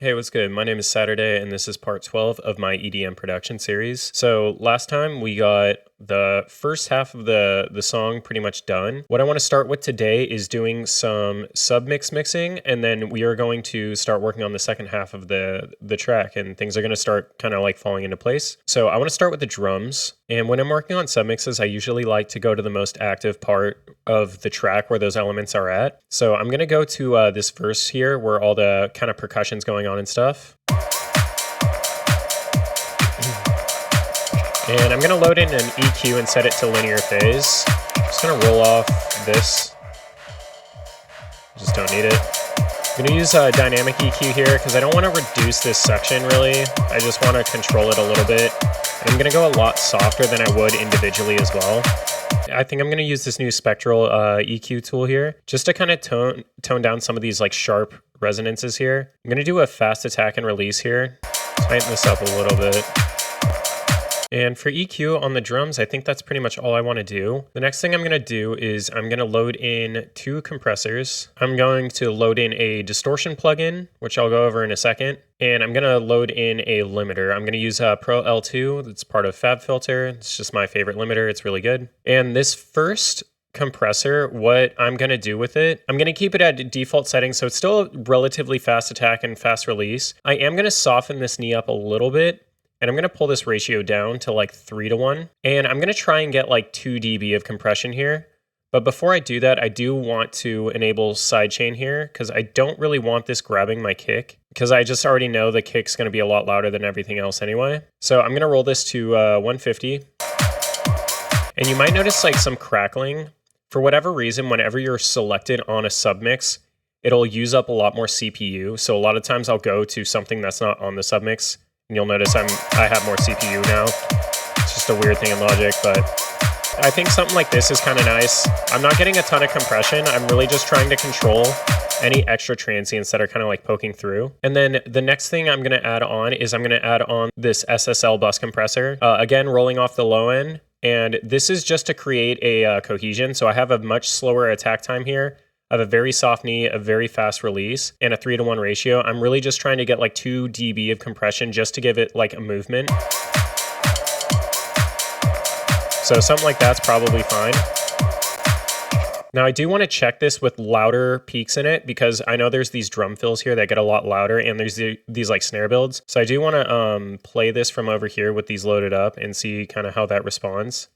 Hey, what's good? My name is SATURDAE, and this is part 12 of my EDM Production Series. So last time we got the first half of the song pretty much done. What I want to start with today is doing some submix mixing, and then we are going to start working on the second half of the track, and things are going to start kind of like falling into place. So I want to start with the drums, and when I'm working on submixes, I usually like to go to the most active part of the track where those elements are at. So I'm going to go to this verse here where all the kind of percussion's going on and stuff. And I'm going to load in an EQ and set it to linear phase. Just going to roll off this. Just don't need it. I'm going to use a dynamic EQ here because I don't want to reduce this section really. I just want to control it a little bit. And I'm going to go a lot softer than I would individually as well. I think I'm going to use this new spectral EQ tool here just to kind of tone down some of these like sharp resonances here. I'm going to do a fast attack and release here. Tighten this up a little bit. And for EQ on the drums, I think that's pretty much all I want to do. The next thing I'm going to do is I'm going to load in 2 compressors. I'm going to load in a distortion plugin, which I'll go over in a second. And I'm going to load in a limiter. I'm going to use a Pro L2. That's part of FabFilter. It's just my favorite limiter. It's really good. And this first compressor, what I'm going to do with it, I'm going to keep it at default settings, so it's still a relatively fast attack and fast release. I am going to soften this knee up a little bit. And I'm going to pull this ratio down to like 3:1. And I'm going to try and get like 2 dB of compression here. But before I do that, I do want to enable sidechain here because I don't really want this grabbing my kick because I just already know the kick's going to be a lot louder than everything else anyway. So I'm going to roll this to 150. And you might notice like some crackling. For whatever reason, whenever you're selected on a submix, it'll use up a lot more CPU. So a lot of times I'll go to something that's not on the submix. And you'll notice I have more CPU now. It's just a weird thing in Logic, but I think something like this is kind of nice. I'm not getting a ton of compression. I'm really just trying to control any extra transients that are kind of like poking through. And then the next thing I'm going to add on is I'm going to add on this SSL bus compressor. Again, rolling off the low end. And this is just to create a cohesion. So I have a much slower attack time here. I have a very soft knee, a very fast release, and a 3:1 ratio. I'm really just trying to get like 2 dB of compression just to give it like a movement. So something like that's probably fine. Now I do want to check this with louder peaks in it because I know there's these drum fills here that get a lot louder and there's these like snare builds. So I do want to play this from over here with these loaded up and see kind of how that responds.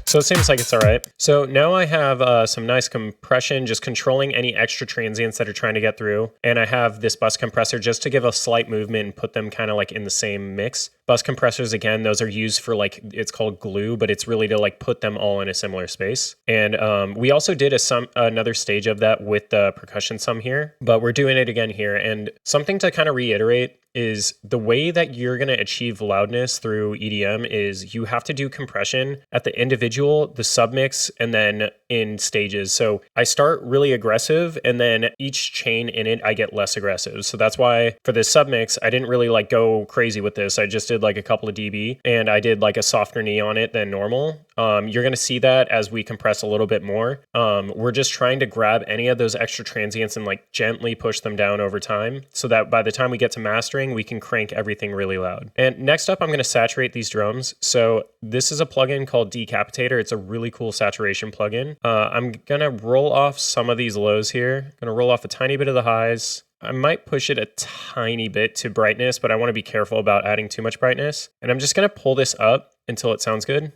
So it seems like it's all right. So now I have some nice compression, just controlling any extra transients that are trying to get through. And I have this bus compressor just to give a slight movement and put them kind of like in the same mix. Bus compressors, again, those are used for like, it's called glue, but it's really to like put them all in a similar space. And we also did another stage of that with the percussion sum here, but we're doing it again here. And something to kind of reiterate is the way that you're going to achieve loudness through EDM is you have to do compression at the individual, the submix, and then in stages. So I start really aggressive and then each chain in it, I get less aggressive. So that's why for this submix, I didn't really like go crazy with this. I just did like a couple of dB and I did like a softer knee on it than normal. You're going to see that as we compress a little bit more. We're just trying to grab any of those extra transients and like gently push them down over time so that by the time we get to mastering, we can crank everything really loud. And next up, I'm going to saturate these drums. So this is a plugin called Decapitator. It's a really cool saturation plugin. I'm going to roll off some of these lows here. I'm going to roll off a tiny bit of the highs. I might push it a tiny bit to brightness, but I want to be careful about adding too much brightness. And I'm just going to pull this up until it sounds good.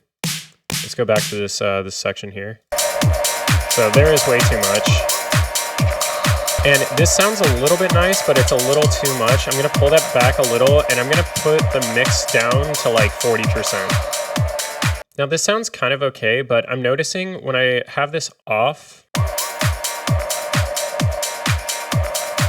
Let's go back to this section here. So there is way too much. And this sounds a little bit nice, but it's a little too much. I'm going to pull that back a little, and I'm going to put the mix down to like 40%. Now this sounds kind of okay, but I'm noticing when I have this off,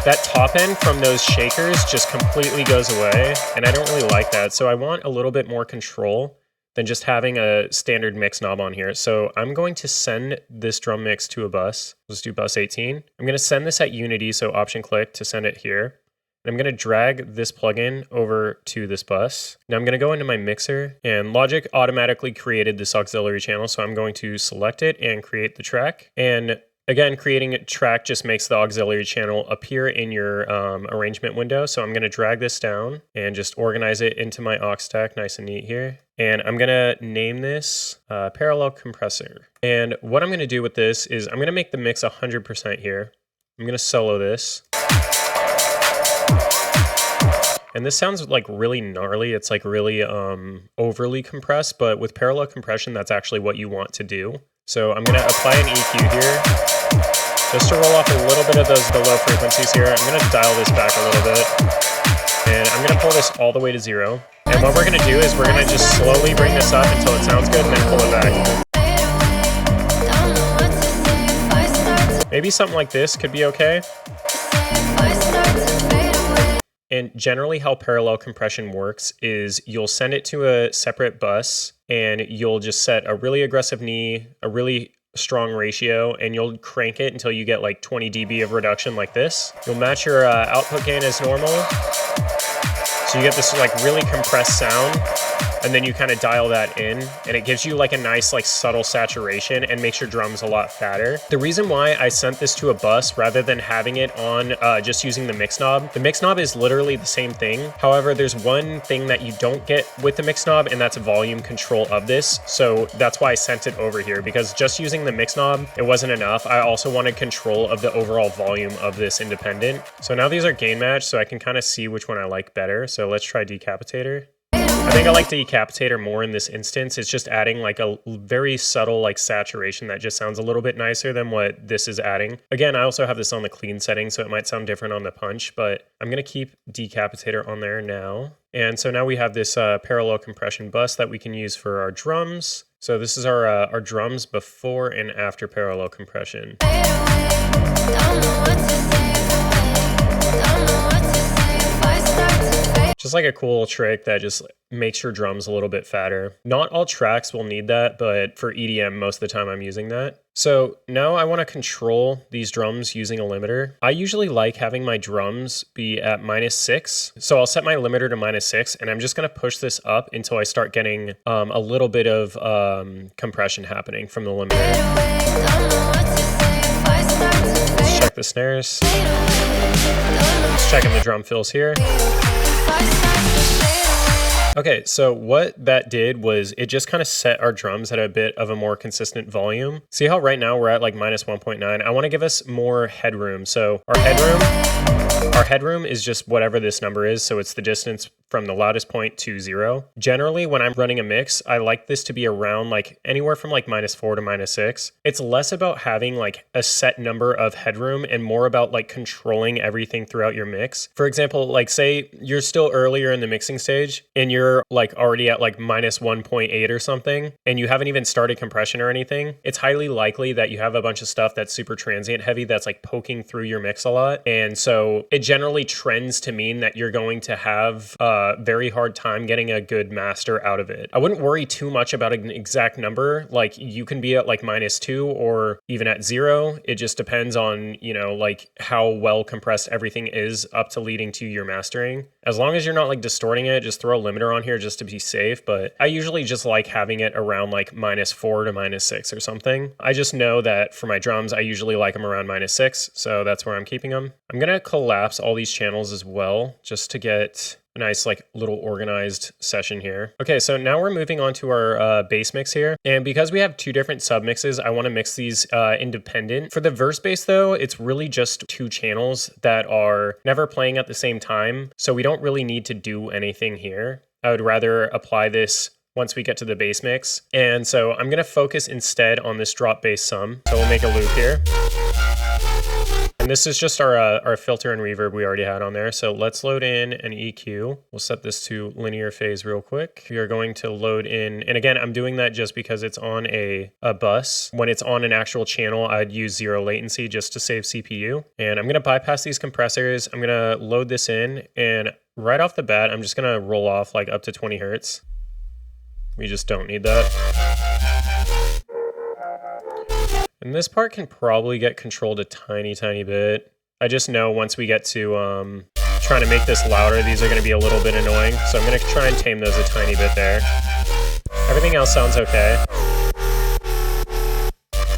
that top end from those shakers just completely goes away, and I don't really like that. So I want a little bit more control than just having a standard mix knob on here. So I'm going to send this drum mix to a bus. Let's do bus 18. I'm going to send this at unity, so option click to send it here. And I'm going to drag this plugin over to this bus. Now I'm going to go into my mixer, and Logic automatically created this auxiliary channel. So I'm going to select it and create the track. And again, creating a track just makes the auxiliary channel appear in your arrangement window. So I'm going to drag this down and just organize it into my aux stack nice and neat here. And I'm going to name this parallel compressor. And what I'm going to do with this is I'm going to make the mix 100% here. I'm going to solo this. And this sounds like really gnarly. It's like really overly compressed, but with parallel compression, that's actually what you want to do. So I'm going to apply an EQ here, just to roll off a little bit of the low frequencies here. I'm going to dial this back a little bit, and I'm going to pull this all the way to 0. And what we're going to do is we're going to just slowly bring this up until it sounds good, and then pull it back. Maybe something like this could be okay. And generally how parallel compression works is you'll send it to a separate bus, and you'll just set a really aggressive knee, a really strong ratio, and you'll crank it until you get like 20 dB of reduction like this. You'll match your output gain as normal. So you get this like really compressed sound, and then you kind of dial that in, and it gives you like a nice like subtle saturation and makes your drums a lot fatter. The reason why I sent this to a bus rather than having it on just using the mix knob is literally the same thing. However, there's one thing that you don't get with the mix knob, and that's volume control of this. So that's why I sent it over here, because just using the mix knob, it wasn't enough. I also wanted control of the overall volume of this independent. So now these are gain matched, so I can kind of see which one I like better. So let's try Decapitator. I think I like the Decapitator more in this instance. It's just adding like a very subtle like saturation that just sounds a little bit nicer than what this is adding. Again, I also have this on the clean setting, so it might sound different on the punch, but I'm going to keep Decapitator on there now. And so now we have this parallel compression bus that we can use for our drums. So this is our drums before and after parallel compression. Just like a cool trick that just makes your drums a little bit fatter. Not all tracks will need that, but for EDM, most of the time I'm using that. So now I want to control these drums using a limiter. I usually like having my drums be at -6. So I'll set my limiter to -6, and I'm just going to push this up until I start getting a little bit of compression happening from the limiter. Let's check the snares. Let's check in the drum fills here. Okay, so what that did was it just kind of set our drums at a bit of a more consistent volume. See how right now we're at like -1.9? I want to give us more headroom. So our headroom is just whatever this number is. So it's the distance from the loudest point to 0. Generally, when I'm running a mix, I like this to be around like anywhere from like -4 to -6. It's less about having like a set number of headroom and more about like controlling everything throughout your mix. For example, like say you're still earlier in the mixing stage and you're like already at like -1.8 or something, and you haven't even started compression or anything. It's highly likely that you have a bunch of stuff that's super transient heavy that's like poking through your mix a lot. And so it generally trends to mean that you're going to have very hard time getting a good master out of it. I wouldn't worry too much about an exact number. Like you can be at like -2 or even at 0. It just depends on, you know, like how well compressed everything is up to leading to your mastering. As long as you're not like distorting it, just throw a limiter on here just to be safe. But I usually just like having it around like -4 to -6 or something. I just know that for my drums, I usually like them around -6. So that's where I'm keeping them. I'm going to collapse all these channels as well, just to get a nice like little organized session here. Okay, so now we're moving on to our bass mix here. And because we have two different submixes, I want to mix these independent. For the verse bass though, it's really just two channels that are never playing at the same time. So we don't really need to do anything here. I would rather apply this once we get to the bass mix. And so I'm going to focus instead on this drop bass sum. So we'll make a loop here. And this is just our filter and reverb we already had on there. So let's load in an EQ. We'll set this to linear phase real quick. We are going to load in, and again, I'm doing that just because it's on a bus. When it's on an actual channel, I'd use 0 latency just to save CPU. And I'm going to bypass these compressors. I'm going to load this in, and right off the bat, I'm just going to roll off like up to 20 hertz. We just don't need that. And this part can probably get controlled a tiny bit. I just know once we get to trying to make this louder, these are going to be a little bit annoying. So I'm going to try and tame those a tiny bit there. Everything else sounds okay.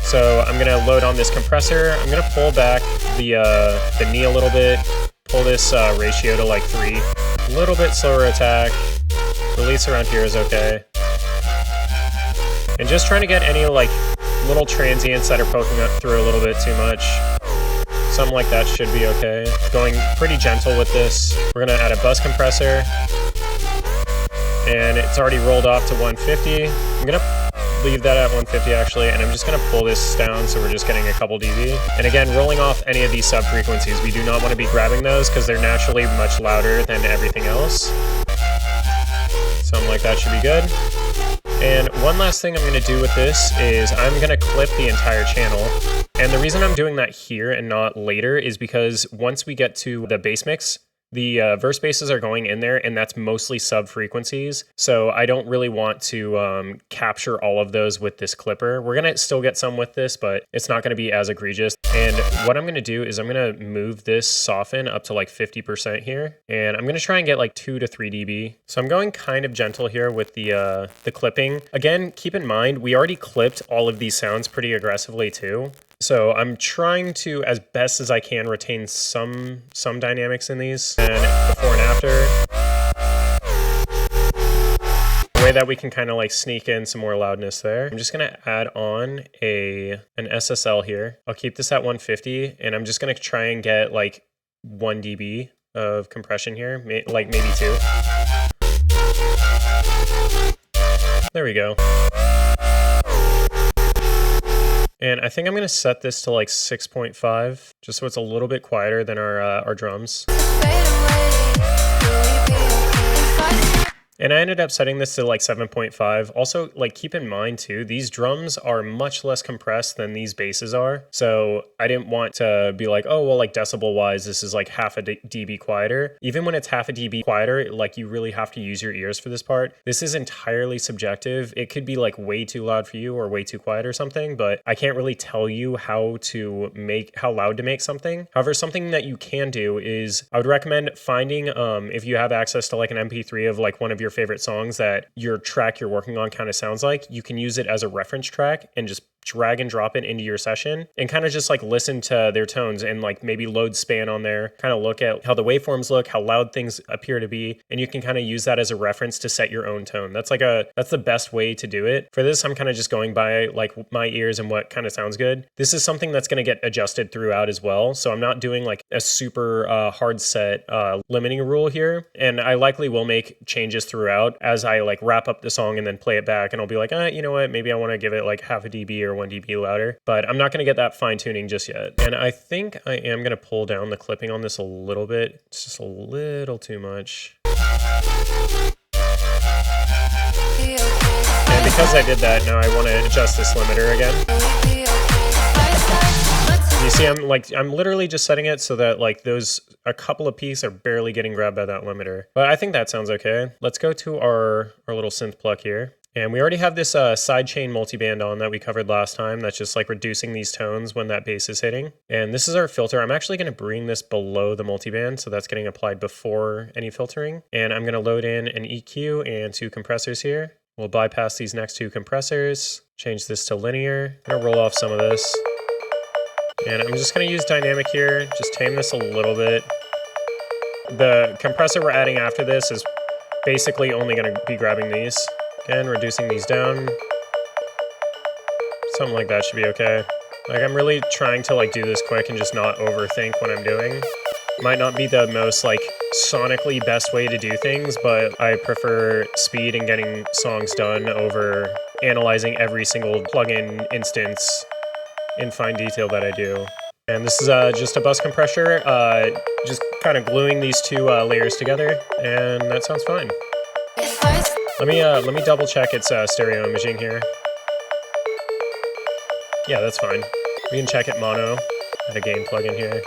So I'm going to load on this compressor. I'm going to pull back the knee a little bit, pull this ratio to like 3. A little bit slower attack. Release around here is okay. And just trying to get any like little transients that are poking up through a little bit too much. Something like that should be okay. Going pretty gentle with this. We're going to add a bus compressor. And it's already rolled off to 150. I'm going to leave that at 150 actually, and I'm just going to pull this down so we're just getting a couple dB. And again, rolling off any of these sub frequencies, we do not want to be grabbing those because they're naturally much louder than everything else. Something like that should be good. And one last thing I'm going to do with this is I'm going to clip the entire channel. And the reason I'm doing that here and not later is because once we get to the bass mix, the verse basses are going in there, and that's mostly sub frequencies. So I don't really want to capture all of those with this clipper. We're going to still get some with this, but it's not going to be as egregious. And what I'm going to do is I'm going to move this soften up to like 50% here. And I'm going to try and get like 2 to 3 dB. So I'm going kind of gentle here with the clipping. Again, keep in mind, we already clipped all of these sounds pretty aggressively too. So I'm trying to, as best as I can, retain some dynamics in these. And before and after. The way that we can kind of like sneak in some more loudness there. I'm just going to add on an SSL here. I'll keep this at 150, and I'm just going to try and get like 1 dB of compression here, like maybe 2. There we go. And I think I'm going to set this to like 6.5, just so it's a little bit quieter than our drums. And I ended up setting this to like 7.5. Also, like, keep in mind too, these drums are much less compressed than these basses are. So I didn't want to be like, oh, well, like decibel wise, this is like half a dB quieter. Even when it's half a dB quieter, like you really have to use your ears for this part. This is entirely subjective. It could be like way too loud for you or way too quiet or something, but I can't really tell you how loud to make something. However, something that you can do is I would recommend finding, if you have access to like an MP3 of like one of your favorite songs that your track you're working on kind of sounds like, you can use it as a reference track and just drag and drop it into your session and kind of just like listen to their tones and like maybe load span on there, kind of look at how the waveforms look, how loud things appear to be, and you can kind of use that as a reference to set your own tone. That's the best way to do it. For this, I'm kind of just going by like my ears and what kind of sounds good. This is something that's going to get adjusted throughout as well. So I'm not doing like a super hard set limiting rule here. And I likely will make changes throughout as I like wrap up the song and then play it back. And I'll be like, you know what, maybe I want to give it like half a dB or 1 dB louder, but I'm not going to get that fine tuning just yet. And I think I am going to pull down the clipping on this a little bit. It's just a little too much. And because I did that, now I want to adjust this limiter again. You see, I'm literally just setting it so that like a couple of peaks are barely getting grabbed by that limiter. But I think that sounds okay. Let's go to our little synth plug here. And we already have this sidechain multiband on that we covered last time. That's just like reducing these tones when that bass is hitting. And this is our filter. I'm actually going to bring this below the multiband, so that's getting applied before any filtering. And I'm going to load in an EQ and 2 compressors here. We'll bypass these next 2 compressors, change this to linear. I'm going to roll off some of this. And I'm just going to use dynamic here, just tame this a little bit. The compressor we're adding after this is basically only going to be grabbing these. Again, reducing these down. Something like that should be okay. Like, I'm really trying to like do this quick and just not overthink what I'm doing. Might not be the most like sonically best way to do things, but I prefer speed and getting songs done over analyzing every single plugin instance in fine detail that I do. And this is just a bus compressor, just kind of gluing these 2 layers together, and that sounds fine. Let me double check its stereo imaging here. Yeah, that's fine. We can check it mono. Add a gain plugin here.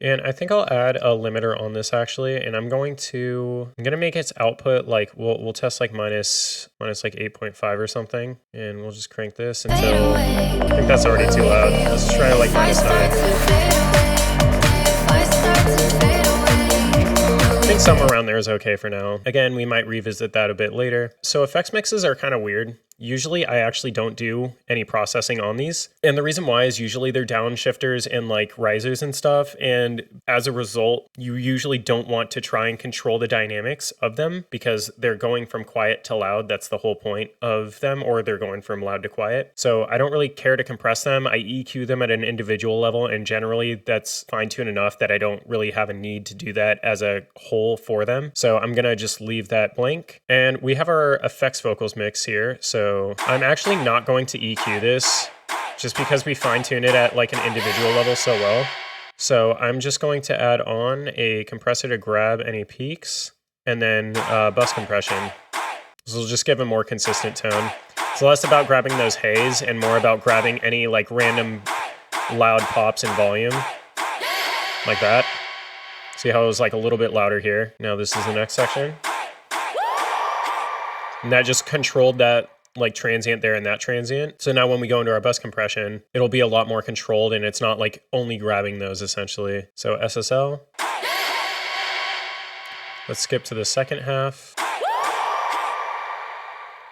And I think I'll add a limiter on this actually, and I'm gonna make its output like we'll test like minus like 8.5 or something, and we'll just crank this until I think that's already too loud. Let's try like -9. I think somewhere around there is okay for now. Again, we might revisit that a bit later. So effects mixes are kind of weird. Usually I actually don't do any processing on these. And the reason why is usually they're downshifters and like risers and stuff. And as a result, you usually don't want to try and control the dynamics of them because they're going from quiet to loud. That's the whole point of them, or they're going from loud to quiet. So I don't really care to compress them. I EQ them at an individual level, and generally that's fine-tuned enough that I don't really have a need to do that as a whole for them. So I'm gonna just leave that blank. And we have our effects vocals mix here. So I'm actually not going to EQ this just because we fine-tune it at like an individual level so well. So I'm just going to add on a compressor to grab any peaks and then bus compression. This will just give a more consistent tone. It's less about grabbing those haze and more about grabbing any like random loud pops in volume like that. See how it was like a little bit louder here? Now this is the next section. And that just controlled that like transient there and that transient. So now when we go into our bus compression, it'll be a lot more controlled and it's not like only grabbing those essentially. So SSL. Let's skip to the second half.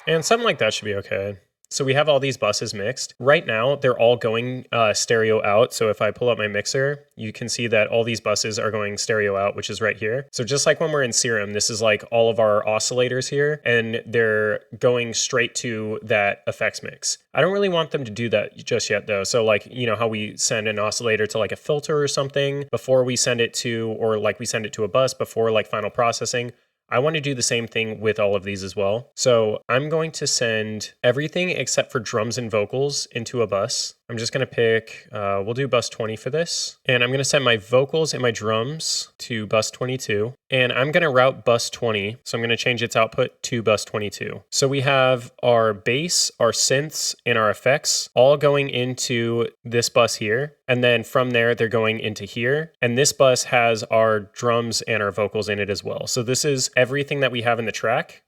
And something like that should be okay. So we have all these buses mixed. Right now, they're all going stereo out. So if I pull up my mixer, you can see that all these buses are going stereo out, which is right here. So just like when we're in Serum, this is like all of our oscillators here, and they're going straight to that effects mix. I don't really want them to do that just yet though. So like, you know how we send an oscillator to like a filter or something before we send it to, or like we send it to a bus before like final processing. I want to do the same thing with all of these as well. So I'm going to send everything except for drums and vocals into a bus. I'm just going to pick, we'll do bus 20 for this. And I'm going to send my vocals and my drums to bus 22. And I'm going to route bus 20. So I'm going to change its output to bus 22. So we have our bass, our synths, and our effects all going into this bus here. And then from there, they're going into here. And this bus has our drums and our vocals in it as well. So this is everything that we have in the track.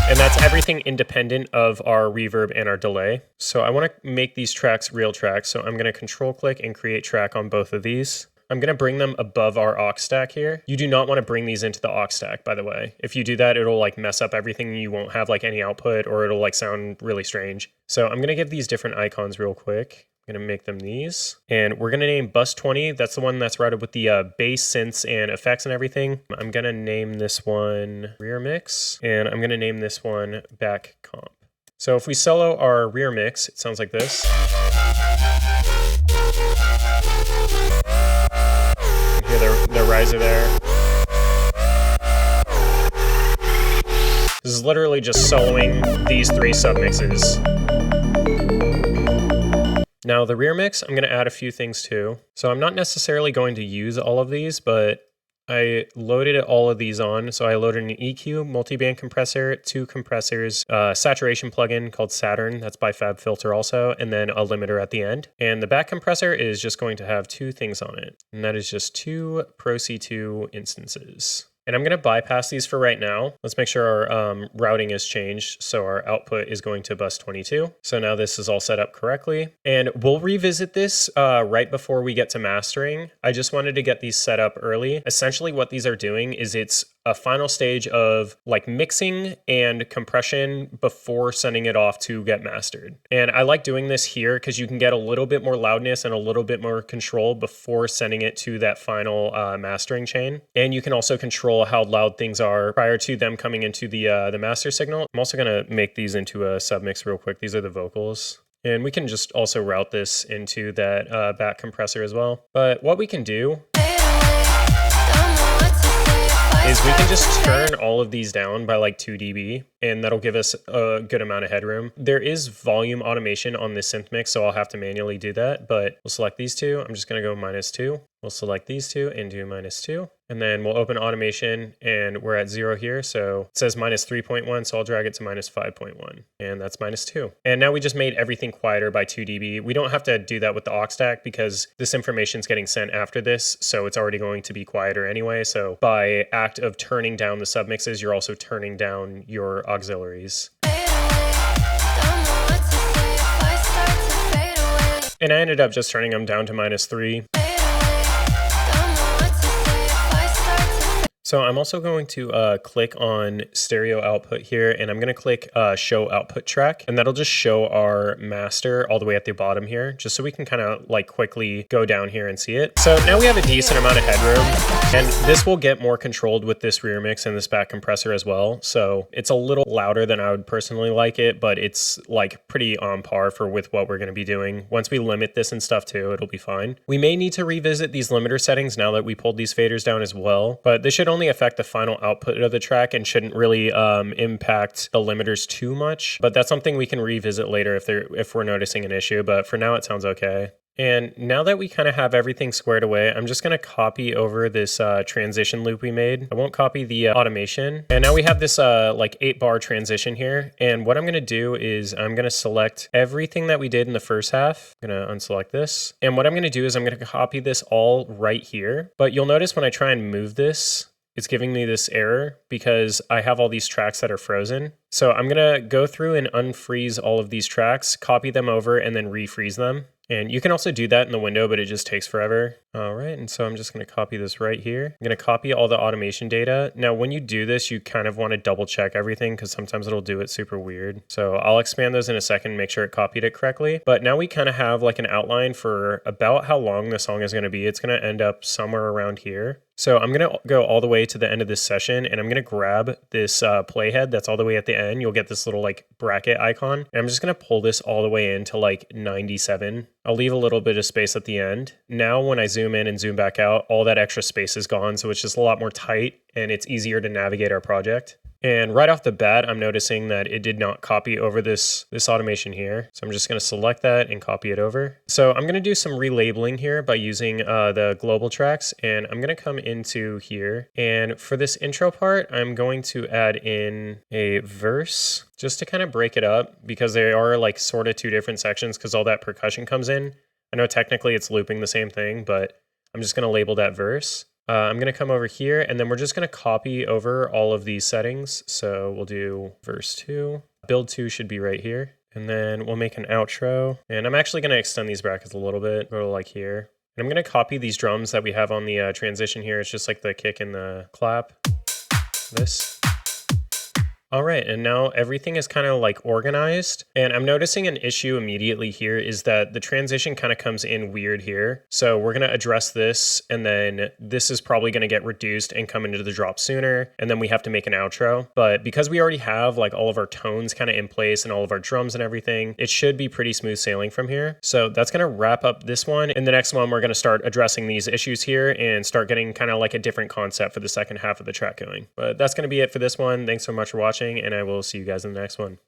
And that's everything independent of our reverb and our delay. So I want to make these tracks real tracks. So I'm going to control click and create track on both of these. I'm going to bring them above our aux stack here. You do not want to bring these into the aux stack, by the way. If you do that, it'll like mess up everything. You won't have like any output, or it'll like sound really strange. So I'm going to give these different icons real quick. I'm going to make them these. And we're going to name bus 20. That's the one that's routed with the bass, synths, and effects and everything. I'm going to name this one rear mix. And I'm going to name this one back comp. So if we solo our rear mix, it sounds like this. The riser there. This is literally just soloing these three submixes. Now the rear mix, I'm going to add a few things too. So I'm not necessarily going to use all of these, but I loaded all of these on. So I loaded an EQ, multiband compressor, 2 compressors, saturation plugin called Saturn, that's by FabFilter also, and then a limiter at the end. And the back compressor is just going to have 2 things on it, and that is just 2 Pro C2 instances. And I'm going to bypass these for right now. Let's make sure our routing is changed. So our output is going to bus 22. So now this is all set up correctly. And we'll revisit this right before we get to mastering. I just wanted to get these set up early. Essentially what these are doing is it's a final stage of like mixing and compression before sending it off to get mastered. And I like doing this here because you can get a little bit more loudness and a little bit more control before sending it to that final mastering chain. And you can also control how loud things are prior to them coming into the master signal. I'm also going to make these into a submix real quick. These are the vocals. And we can just also route this into that back compressor as well. But what we can do is we can just turn all of these down by like 2 dB, and that'll give us a good amount of headroom. There is volume automation on this synth mix, so I'll have to manually do that, but we'll select these two. I'm just gonna go -2. We'll select these two and do -2. And then we'll open automation, and we're at 0 here. So it says -3.1, so I'll drag it to -5.1, and that's -2. And now we just made everything quieter by 2 dB. We don't have to do that with the aux stack because this information is getting sent after this, so it's already going to be quieter anyway. So by act of turning down the submixes, you're also turning down your auxiliaries. And I ended up just turning them down to -3. So I'm also going to click on stereo output here, and I'm going to click show output track, and that'll just show our master all the way at the bottom here, just so we can kind of like quickly go down here and see it. So now we have a decent amount of headroom, and this will get more controlled with this rear mix and this back compressor as well. So it's a little louder than I would personally like it, but it's like pretty on par for with what we're going to be doing. Once we limit this and stuff too, it'll be fine. We may need to revisit these limiter settings now that we pulled these faders down as well, but this should only affect the final output of the track and shouldn't really impact the limiters too much. But that's something we can revisit later if we're noticing an issue. But for now, it sounds okay. And now that we kind of have everything squared away, I'm just going to copy over this transition loop we made. I won't copy the automation. And now we have this like 8-bar transition here. And what I'm going to do is I'm going to select everything that we did in the first half. I'm going to unselect this. And what I'm going to do is I'm going to copy this all right here. But you'll notice when I try and move this, it's giving me this error because I have all these tracks that are frozen. So I'm going to go through and unfreeze all of these tracks, copy them over, and then refreeze them. And you can also do that in the window, but it just takes forever. All right, and so I'm just going to copy this right here. I'm going to copy all the automation data. Now, when you do this, you kind of want to double check everything because sometimes it'll do it super weird. So I'll expand those in a second, make sure it copied it correctly. But now we kind of have like an outline for about how long the song is going to be. It's going to end up somewhere around here. So I'm going to go all the way to the end of this session, and I'm going to grab this playhead that's all the way at the end. You'll get this little like bracket icon. And I'm just going to pull this all the way into like 97. I'll leave a little bit of space at the end. Now when I zoom in and zoom back out, all that extra space is gone. So it's just a lot more tight and it's easier to navigate our project. And right off the bat, I'm noticing that it did not copy over this automation here. So I'm just going to select that and copy it over. So I'm going to do some relabeling here by using the global tracks. And I'm going to come into here. And for this intro part, I'm going to add in a verse just to kind of break it up because they are like sort of two different sections because all that percussion comes in. I know technically it's looping the same thing, but I'm just going to label that verse. I'm going to come over here and then we're just going to copy over all of these settings. So we'll do verse 2. Build 2 should be right here. And then we'll make an outro. And I'm actually going to extend these brackets a little bit, go to like here. And I'm going to copy these drums that we have on the transition here. It's just like the kick and the clap. This. All right, and now everything is kind of like organized, and I'm noticing an issue immediately here is that the transition kind of comes in weird here. So we're going to address this, and then this is probably going to get reduced and come into the drop sooner, and then we have to make an outro. But because we already have like all of our tones kind of in place and all of our drums and everything, it should be pretty smooth sailing from here. So that's going to wrap up this one. In the next one, we're going to start addressing these issues here and start getting kind of like a different concept for the second half of the track going. But that's going to be it for this one. Thanks so much for watching, and I will see you guys in the next one.